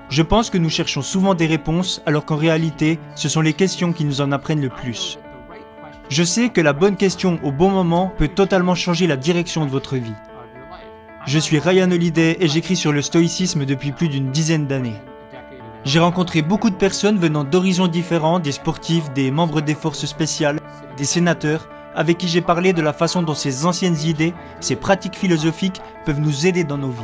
Je pense que nous cherchons souvent des réponses alors qu'en réalité, ce sont les questions qui nous en apprennent le plus. Je sais que la bonne question au bon moment peut totalement changer la direction de votre vie. Je suis Ryan Holiday et j'écris sur le stoïcisme depuis plus d'une dizaine d'années. J'ai rencontré beaucoup de personnes venant d'horizons différents, des sportifs, des membres des forces spéciales, des sénateurs, avec qui j'ai parlé de la façon dont ces anciennes idées, ces pratiques philosophiques peuvent nous aider dans nos vies.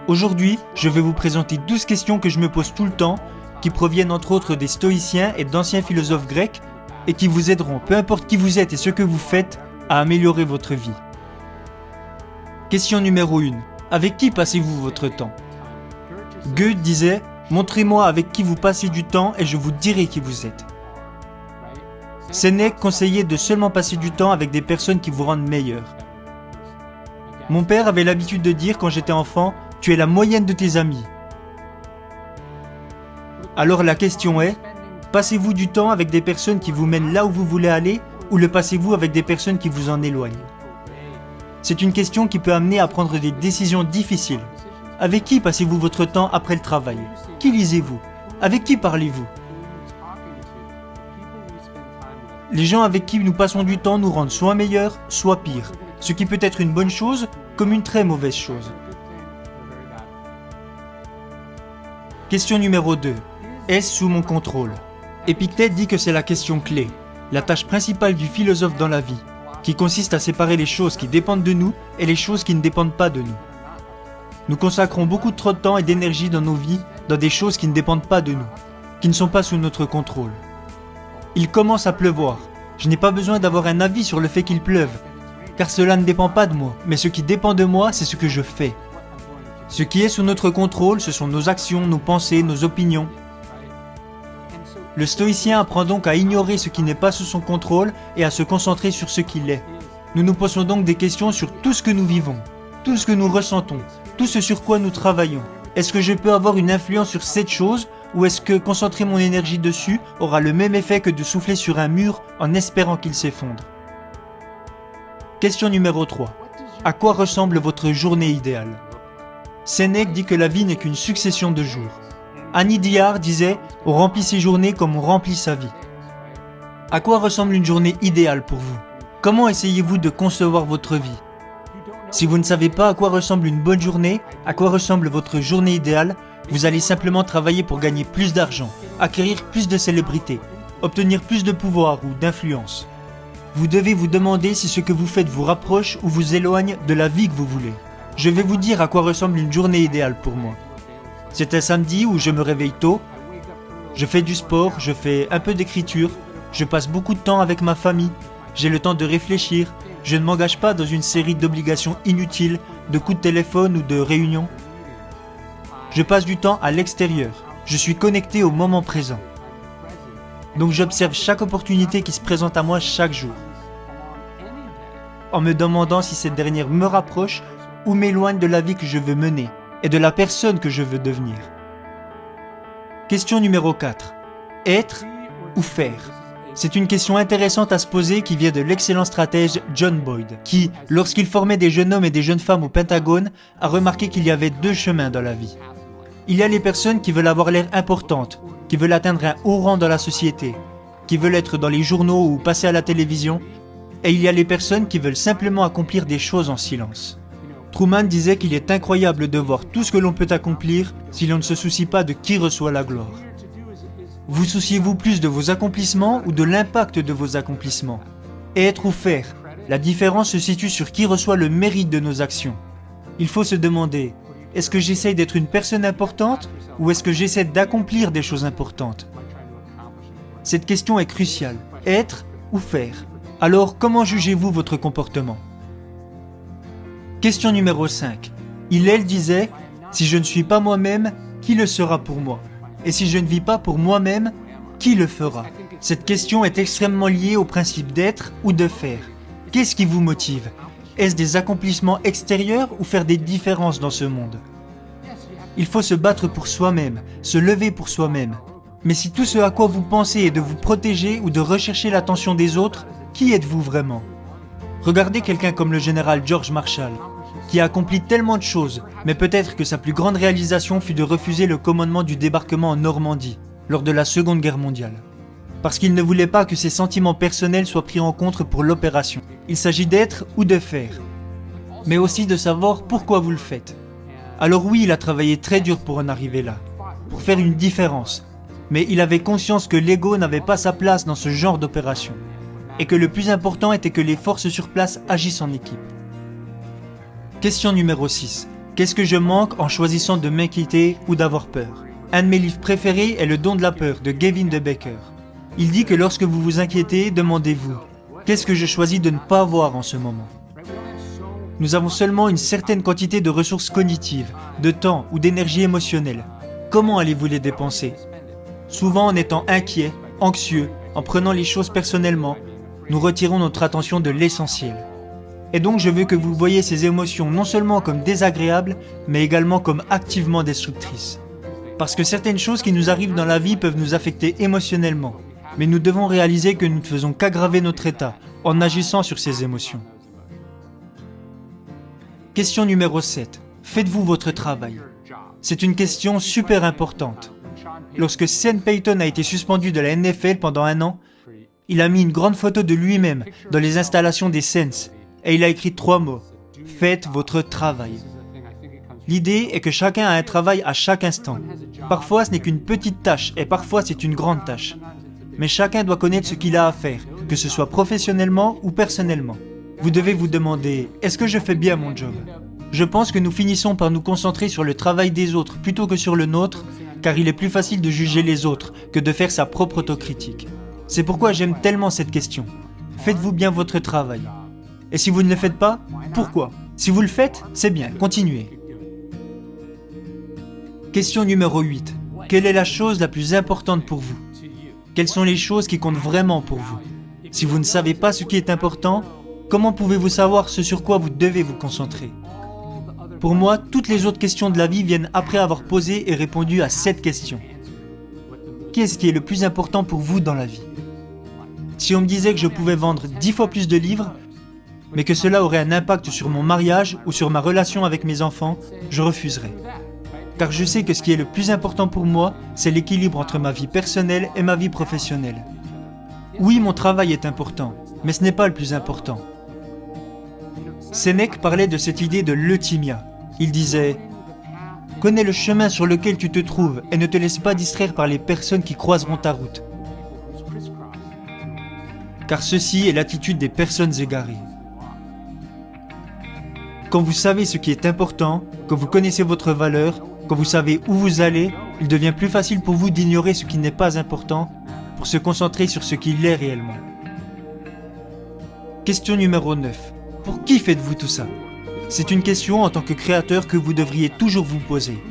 Aujourd'hui, je vais vous présenter 12 questions que je me pose tout le temps, qui proviennent entre autres des stoïciens et d'anciens philosophes grecs, et qui vous aideront, peu importe qui vous êtes et ce que vous faites, à améliorer votre vie. Question numéro 1. Avec qui passez-vous votre temps ? Goethe disait « Montrez-moi avec qui vous passez du temps et je vous dirai qui vous êtes ». Sénèque conseillait de seulement passer du temps avec des personnes qui vous rendent meilleur. Mon père avait l'habitude de dire quand j'étais enfant « Tu es la moyenne de tes amis ». Alors la question est, passez-vous du temps avec des personnes qui vous mènent là où vous voulez aller ou le passez-vous avec des personnes qui vous en éloignent ? C'est une question qui peut amener à prendre des décisions difficiles. Avec qui passez-vous votre temps après le travail ? Qui lisez-vous ? Avec qui parlez-vous ? Les gens avec qui nous passons du temps nous rendent soit meilleurs, soit pires, ce qui peut être une bonne chose comme une très mauvaise chose. Question numéro 2. Est-ce sous mon contrôle ? Épictète dit que c'est la question clé, la tâche principale du philosophe dans la vie, qui consiste à séparer les choses qui dépendent de nous et les choses qui ne dépendent pas de nous. Nous consacrons beaucoup trop de temps et d'énergie dans nos vies dans des choses qui ne dépendent pas de nous, qui ne sont pas sous notre contrôle. Il commence à pleuvoir. Je n'ai pas besoin d'avoir un avis sur le fait qu'il pleuve, car cela ne dépend pas de moi, mais ce qui dépend de moi, c'est ce que je fais. Ce qui est sous notre contrôle, ce sont nos actions, nos pensées, nos opinions. Le stoïcien apprend donc à ignorer ce qui n'est pas sous son contrôle et à se concentrer sur ce qu'il est. Nous nous posons donc des questions sur tout ce que nous vivons, tout ce que nous ressentons, tout ce sur quoi nous travaillons. Est-ce que je peux avoir une influence sur cette chose ou est-ce que concentrer mon énergie dessus aura le même effet que de souffler sur un mur en espérant qu'il s'effondre ? Question numéro 3. À quoi ressemble votre journée idéale ? Sénèque dit que la vie n'est qu'une succession de jours. Annie Dillard disait « On remplit ses journées comme on remplit sa vie ». À quoi ressemble une journée idéale pour vous ? Comment essayez-vous de concevoir votre vie ? Si vous ne savez pas à quoi ressemble une bonne journée, à quoi ressemble votre journée idéale, vous allez simplement travailler pour gagner plus d'argent, acquérir plus de célébrité, obtenir plus de pouvoir ou d'influence. Vous devez vous demander si ce que vous faites vous rapproche ou vous éloigne de la vie que vous voulez. Je vais vous dire à quoi ressemble une journée idéale pour moi. C'est un samedi où je me réveille tôt, je fais du sport, je fais un peu d'écriture, je passe beaucoup de temps avec ma famille, j'ai le temps de réfléchir, je ne m'engage pas dans une série d'obligations inutiles, de coups de téléphone ou de réunions. Je passe du temps à l'extérieur, je suis connecté au moment présent. Donc j'observe chaque opportunité qui se présente à moi chaque jour, en me demandant si cette dernière me rapproche ou m'éloigne de la vie que je veux mener et de la personne que je veux devenir. Question numéro 4. Être ou faire ? C'est une question intéressante à se poser qui vient de l'excellent stratège John Boyd, qui, lorsqu'il formait des jeunes hommes et des jeunes femmes au Pentagone, a remarqué qu'il y avait 2 chemins dans la vie. Il y a les personnes qui veulent avoir l'air importantes, qui veulent atteindre un haut rang dans la société, qui veulent être dans les journaux ou passer à la télévision, et il y a les personnes qui veulent simplement accomplir des choses en silence. Truman disait qu'il est incroyable de voir tout ce que l'on peut accomplir si l'on ne se soucie pas de qui reçoit la gloire. Vous souciez-vous plus de vos accomplissements ou de l'impact de vos accomplissements ? Être ou faire, la différence se situe sur qui reçoit le mérite de nos actions. Il faut se demander, est-ce que j'essaye d'être une personne importante ou est-ce que j'essaie d'accomplir des choses importantes ? Cette question est cruciale. Être ou faire ? Alors, comment jugez-vous votre comportement ? Question numéro 5. Hillel disait « Si je ne suis pas moi-même, qui le sera pour moi ? Et si je ne vis pas pour moi-même, qui le fera ?» Cette question est extrêmement liée au principe d'être ou de faire. Qu'est-ce qui vous motive ? Est-ce des accomplissements extérieurs ou faire des différences dans ce monde ? Il faut se battre pour soi-même, se lever pour soi-même. Mais si tout ce à quoi vous pensez est de vous protéger ou de rechercher l'attention des autres, qui êtes-vous vraiment ? Regardez quelqu'un comme le général George Marshall, qui a accompli tellement de choses, mais peut-être que sa plus grande réalisation fut de refuser le commandement du débarquement en Normandie, lors de la Seconde Guerre mondiale. Parce qu'il ne voulait pas que ses sentiments personnels soient pris en compte pour l'opération. Il s'agit d'être ou de faire, mais aussi de savoir pourquoi vous le faites. Alors oui, il a travaillé très dur pour en arriver là, pour faire une différence, mais il avait conscience que l'ego n'avait pas sa place dans ce genre d'opération, et que le plus important était que les forces sur place agissent en équipe. Question numéro 6. Qu'est-ce que je manque en choisissant de m'inquiéter ou d'avoir peur? Un de mes livres préférés est Le don de la peur de Gavin de Becker. Il dit que lorsque vous vous inquiétez, demandez-vous « Qu'est-ce que je choisis de ne pas avoir en ce moment ?» Nous avons seulement une certaine quantité de ressources cognitives, de temps ou d'énergie émotionnelle. Comment allez-vous les dépenser? Souvent en étant inquiet, anxieux, en prenant les choses personnellement, nous retirons notre attention de l'essentiel. Et donc je veux que vous voyiez ces émotions non seulement comme désagréables, mais également comme activement destructrices. Parce que certaines choses qui nous arrivent dans la vie peuvent nous affecter émotionnellement, mais nous devons réaliser que nous ne faisons qu'aggraver notre état en agissant sur ces émotions. Question numéro 7. Faites-vous votre travail? C'est une question super importante. Lorsque Sean Payton a été suspendu de la NFL pendant 1 an, il a mis une grande photo de lui-même dans les installations des Saints et il a écrit 3 mots. Faites votre travail. L'idée est que chacun a un travail à chaque instant. Parfois ce n'est qu'une petite tâche et parfois c'est une grande tâche. Mais chacun doit connaître ce qu'il a à faire, que ce soit professionnellement ou personnellement. Vous devez vous demander, est-ce que je fais bien mon job? Je pense que nous finissons par nous concentrer sur le travail des autres plutôt que sur le nôtre, car il est plus facile de juger les autres que de faire sa propre autocritique. C'est pourquoi j'aime tellement cette question. Faites-vous bien votre travail? Et si vous ne le faites pas, pourquoi? Si vous le faites, c'est bien, continuez. Question numéro 8. Quelle est la chose la plus importante pour vous? Quelles sont les choses qui comptent vraiment pour vous? Si vous ne savez pas ce qui est important, comment pouvez-vous savoir ce sur quoi vous devez vous concentrer? Pour moi, toutes les autres questions de la vie viennent après avoir posé et répondu à cette question. Qu'est-ce qui est le plus important pour vous dans la vie? Si on me disait que je pouvais vendre 10 fois plus de livres, mais que cela aurait un impact sur mon mariage ou sur ma relation avec mes enfants, je refuserais. Car je sais que ce qui est le plus important pour moi, c'est l'équilibre entre ma vie personnelle et ma vie professionnelle. Oui, mon travail est important, mais ce n'est pas le plus important. Sénèque parlait de cette idée de l'euthymia. Il disait « Connais le chemin sur lequel tu te trouves et ne te laisse pas distraire par les personnes qui croiseront ta route. Car ceci est l'attitude des personnes égarées. » Quand vous savez ce qui est important, quand vous connaissez votre valeur, quand vous savez où vous allez, il devient plus facile pour vous d'ignorer ce qui n'est pas important pour se concentrer sur ce qui l'est réellement. Question numéro 9. Pour qui faites-vous tout ça? C'est une question en tant que créateur que vous devriez toujours vous poser.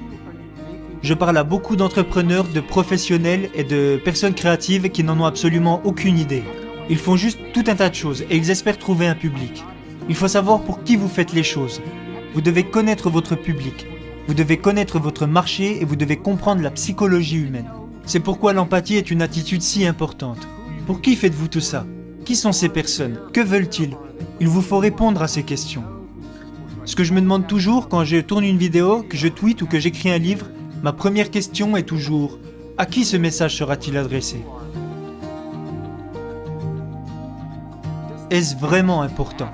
Je parle à beaucoup d'entrepreneurs, de professionnels et de personnes créatives qui n'en ont absolument aucune idée. Ils font juste tout un tas de choses et ils espèrent trouver un public. Il faut savoir pour qui vous faites les choses. Vous devez connaître votre public. Vous devez connaître votre marché et vous devez comprendre la psychologie humaine. C'est pourquoi l'empathie est une attitude si importante. Pour qui faites-vous tout ça? Qui sont ces personnes? Que veulent-ils? Il vous faut répondre à ces questions. Ce que je me demande toujours quand je tourne une vidéo, que je tweete ou que j'écris un livre, ma première question est toujours « À qui ce message sera-t-il adressé ?» Est-ce vraiment important?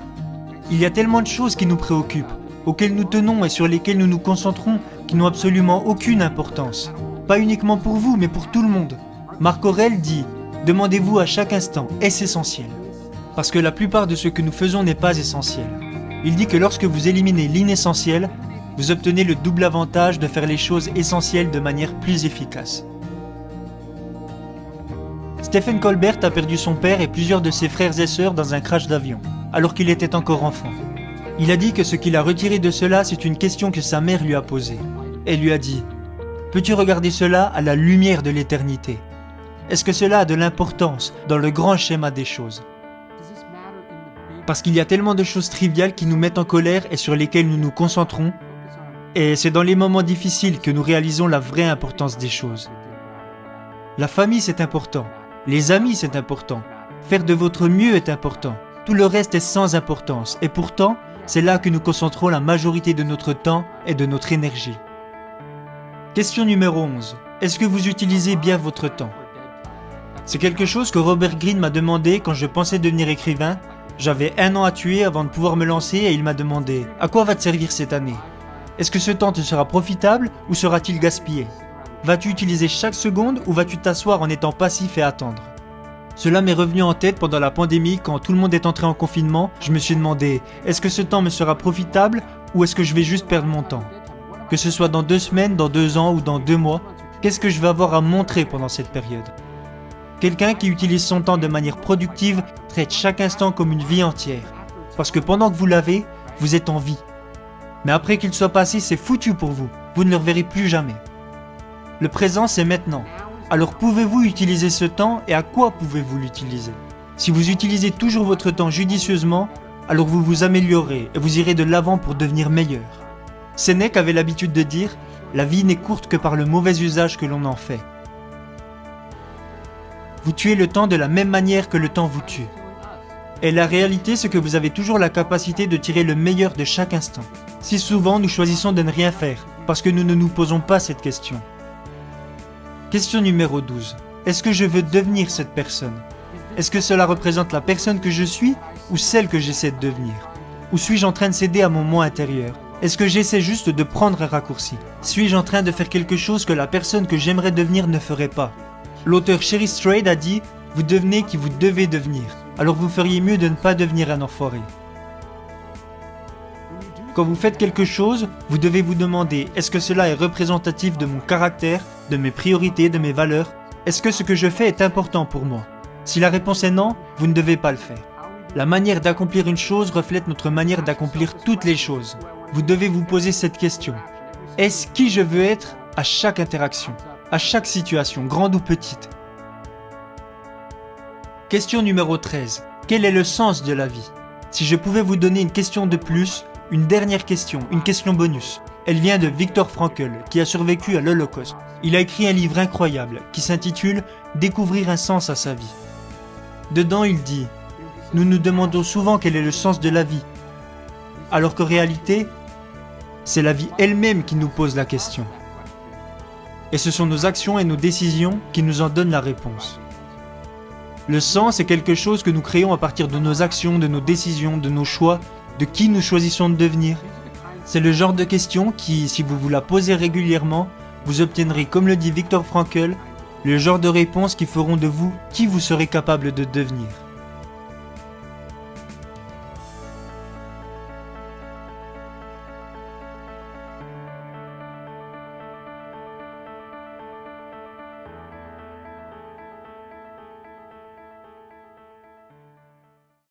Il y a tellement de choses qui nous préoccupent, auxquelles nous tenons et sur lesquelles nous nous concentrons, qui n'ont absolument aucune importance. Pas uniquement pour vous, mais pour tout le monde. Marc Aurèle dit « Demandez-vous à chaque instant, est-ce essentiel ?» Parce que la plupart de ce que nous faisons n'est pas essentiel. Il dit que lorsque vous éliminez l'inessentiel, vous obtenez le double avantage de faire les choses essentielles de manière plus efficace. Stephen Colbert a perdu son père et plusieurs de ses frères et sœurs dans un crash d'avion, alors qu'il était encore enfant. Il a dit que ce qu'il a retiré de cela, c'est une question que sa mère lui a posée. Elle lui a dit « Peux-tu regarder cela à la lumière de l'éternité? Est-ce que cela a de l'importance dans le grand schéma des choses ?» Parce qu'il y a tellement de choses triviales qui nous mettent en colère et sur lesquelles nous nous concentrons, et c'est dans les moments difficiles que nous réalisons la vraie importance des choses. La famille, c'est important. Les amis, c'est important. Faire de votre mieux est important. Tout le reste est sans importance. Et pourtant, C'est là que nous concentrons la majorité de notre temps et de notre énergie. Question numéro 11. Est-ce que vous utilisez bien votre temps? C'est quelque chose que Robert Greene m'a demandé quand je pensais devenir écrivain. J'avais 1 an à tuer avant de pouvoir me lancer et il m'a demandé « À quoi va te servir cette année? Est-ce que ce temps te sera profitable ou sera-t-il gaspillé? Vas-tu utiliser chaque seconde ou vas-tu t'asseoir en étant passif et attendre ?» Cela m'est revenu en tête pendant la pandémie quand tout le monde est entré en confinement. Je me suis demandé « Est-ce que ce temps me sera profitable ou est-ce que je vais juste perdre mon temps? Que ce soit dans 2 semaines, dans 2 ans ou dans 2 mois, qu'est-ce que je vais avoir à montrer pendant cette période ?» Quelqu'un qui utilise son temps de manière productive traite chaque instant comme une vie entière. Parce que pendant que vous l'avez, vous êtes en vie. Mais après qu'il soit passé, c'est foutu pour vous. Vous ne le reverrez plus jamais. Le présent, c'est maintenant. Alors pouvez-vous utiliser ce temps et à quoi pouvez-vous l'utiliser? Si vous utilisez toujours votre temps judicieusement, alors vous vous améliorerez et vous irez de l'avant pour devenir meilleur. Sénèque avait l'habitude de dire « La vie n'est courte que par le mauvais usage que l'on en fait ». Vous tuez le temps de la même manière que le temps vous tue. Et la réalité, c'est que vous avez toujours la capacité de tirer le meilleur de chaque instant. Si souvent, nous choisissons de ne rien faire, parce que nous ne nous posons pas cette question. Question numéro 12. Est-ce que je veux devenir cette personne? Est-ce que cela représente la personne que je suis ou celle que j'essaie de devenir? Ou suis-je en train de céder à mon moi intérieur? Est-ce que j'essaie juste de prendre un raccourci? Suis-je en train de faire quelque chose que la personne que j'aimerais devenir ne ferait pas? L'auteur Sherry Strayed a dit « Vous devenez qui vous devez devenir, alors vous feriez mieux de ne pas devenir un enfoiré. » Quand vous faites quelque chose, vous devez vous demander « Est-ce que cela est représentatif de mon caractère, de mes priorités, de mes valeurs? Est-ce que ce que je fais est important pour moi ?» Si la réponse est non, vous ne devez pas le faire. La manière d'accomplir une chose reflète notre manière d'accomplir toutes les choses. Vous devez vous poser cette question. Est-ce qui je veux être à chaque interaction, à chaque situation, grande ou petite? Question numéro 13. Quel est le sens de la vie? Si je pouvais vous donner une question de plus, une dernière question, une question bonus. Elle vient de Viktor Frankl, qui a survécu à l'Holocauste. Il a écrit un livre incroyable qui s'intitule « Découvrir un sens à sa vie ». Dedans, il dit « Nous nous demandons souvent quel est le sens de la vie, alors qu'en réalité, c'est la vie elle-même qui nous pose la question. Et ce sont nos actions et nos décisions qui nous en donnent la réponse. Le sens est quelque chose que nous créons à partir de nos actions, de nos décisions, de nos choix, de qui nous choisissons de devenir. C'est le genre de question qui, si vous vous la posez régulièrement, vous obtiendrez, comme le dit Viktor Frankl, le genre de réponses qui feront de vous qui vous serez capable de devenir.